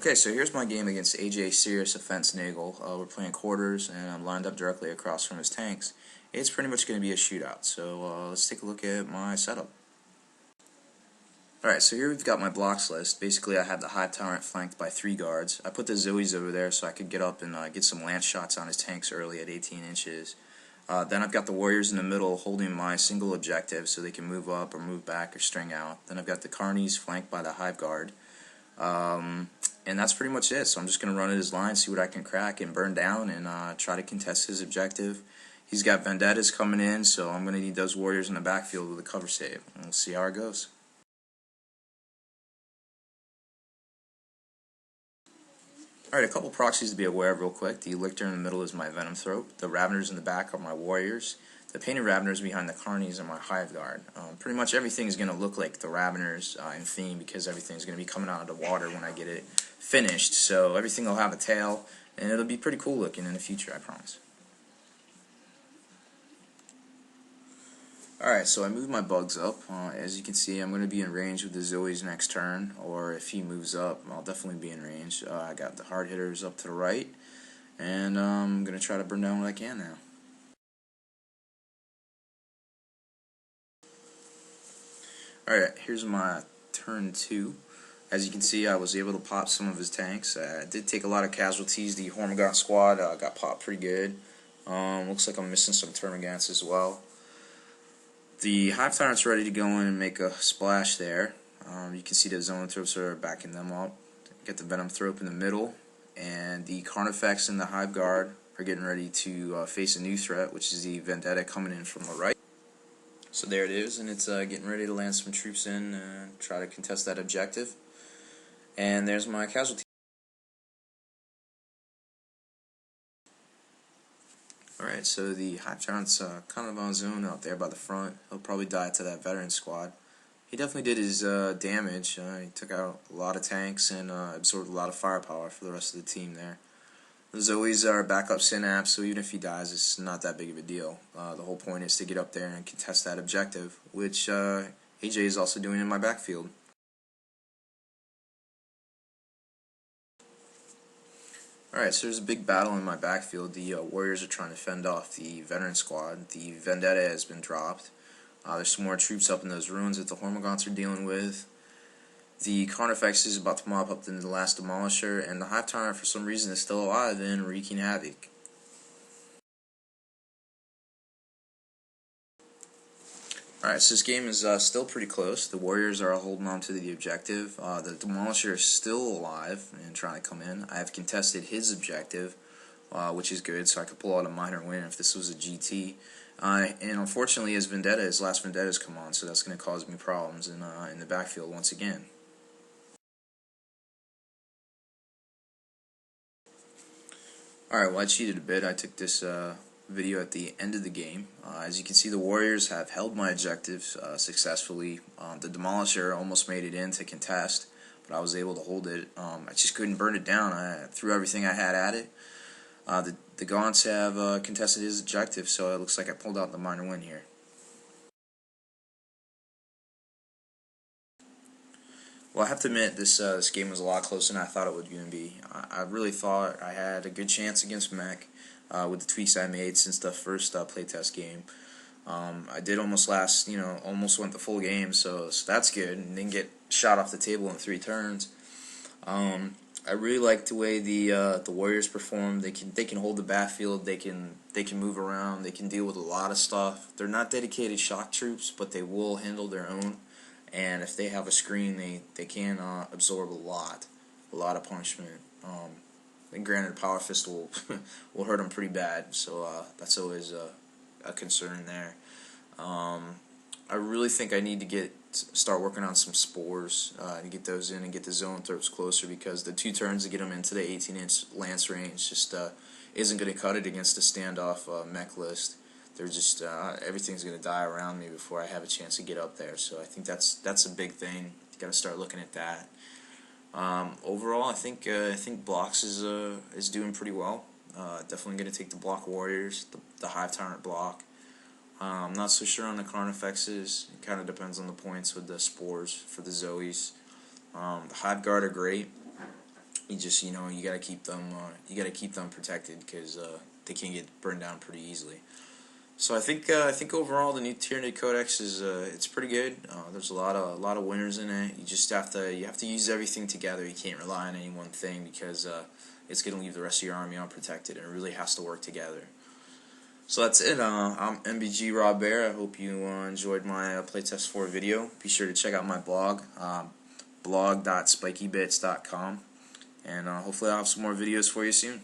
Okay, so here's my game against AJ Serious Offense Nagel. We're playing quarters, and I'm lined up directly across from his tanks. It's pretty much going to be a shootout, so let's take a look at my setup. Alright, so here we've got my blocks list. Basically, I have the Hive Tyrant flanked by 3 guards. I put the Zoes over there so I could get up and get some lance shots on his tanks early at 18 inches. Then I've got the Warriors in the middle holding my single objective so they can move up or move back or string out. Then I've got the Carnies flanked by the Hive Guard. And that's pretty much it. So I'm just going to run at his line, see what I can crack and burn down, and try to contest his objective. He's got Vendettas coming in, so I'm going to need those Warriors in the backfield with a cover save. And we'll see how it goes. Alright, a couple proxies to be aware of real quick. The Lictor in the middle is my Venom Throat. The Raveners in the back are my Warriors. The Painted Raveners behind the Carnies are my Hive Guard. Pretty much everything is going to look like the Raveners in theme because everything's going to be coming out of the water when I get it finished. So everything will have a tail, and it'll be pretty cool looking in the future, I promise. Alright, so I moved my bugs up. As you can see, I'm going to be in range with the Zoe's next turn, or if he moves up, I'll definitely be in range. I got the hard hitters up to the right, and I'm going to try to burn down what I can now. Alright, here's my turn 2. As you can see, I was able to pop some of his tanks. I did take a lot of casualties. The Hormigaunt squad got popped pretty good. Looks like I'm missing some Termagants as well. The Hive Tyrant's ready to go in and make a splash there. You can see the Zoanthropes are backing them up. Get the Venom Thrope in the middle, and the Carnifex and the Hive Guard are getting ready to face a new threat, which is the Vendetta coming in from the right. So there it is, and it's getting ready to land some troops in and try to contest that objective. And there's my casualty. Alright, so the Hive Tyrant's kind of on his own out there by the front. He'll probably die to that veteran squad. He definitely did his damage. He took out a lot of tanks and absorbed a lot of firepower for the rest of the team there. The Zoes are backup synapse, so even if he dies, it's not that big of a deal. The whole point is to get up there and contest that objective, which AJ is also doing in my backfield. Alright, so there's a big battle in my backfield. The Warriors are trying to fend off the veteran squad. The Vendetta has been dropped. There's some more troops up in those ruins that the Hormagaunts are dealing with. The Carnifex is about to mop up the last Demolisher, and the Hive Tyrant for some reason is still alive and wreaking havoc. Alright, so this game is still pretty close. The Warriors are holding on to the objective. The Demolisher is still alive and trying to come in. I have contested his objective, which is good, so I could pull out a minor win if this was a GT. And unfortunately, his last Vendettas come on, so that's going to cause me problems in the backfield once again. Alright, well, I cheated a bit. I took this video at the end of the game. As you can see, the Warriors have held my objectives successfully. The Demolisher almost made it in to contest, but I was able to hold it. I just couldn't burn it down. I threw everything I had at it. The Gaunts have contested his objective, so it looks like I pulled out the minor win here. Well, I have to admit, this game was a lot closer than I thought it would even be. I really thought I had a good chance against Mech with the tweaks I made since the first playtest game. I did almost almost went the full game, so that's good, and didn't get shot off the table in 3 turns. I really like the way the Warriors perform. They can hold the backfield. They can move around. They can deal with a lot of stuff. They're not dedicated shock troops, but they will handle their own. And if they have a screen, they can absorb a lot of punishment. And granted, Power Fist will will hurt them pretty bad, so that's always a concern there. I really think I need to start working on some spores to get those in and get the Zoanthropes closer, because the 2 turns to get them into the 18-inch lance range just isn't going to cut it against the standoff mech list. They're just everything's going to die around me before I have a chance to get up there. So I think that's a big thing. You got to start looking at that. Overall, I think blocks is doing pretty well. Definitely going to take the block Warriors, the Hive Tyrant block. I'm not so sure on the Carnifexes. It kind of depends on the points with the spores for the Zoes. The Hive Guard are great. You just, you gotta keep them protected because they can get burned down pretty easily. So I think overall the new Tyranid Codex is it's pretty good. There's a lot of winners in it. You have to use everything together. You can't rely on any one thing because it's gonna leave the rest of your army unprotected, and it really has to work together. So that's it. I'm MBG Rob Bear. I hope you enjoyed my Playtest 4 video. Be sure to check out my blog, blog.spikybits.com, and hopefully I'll have some more videos for you soon.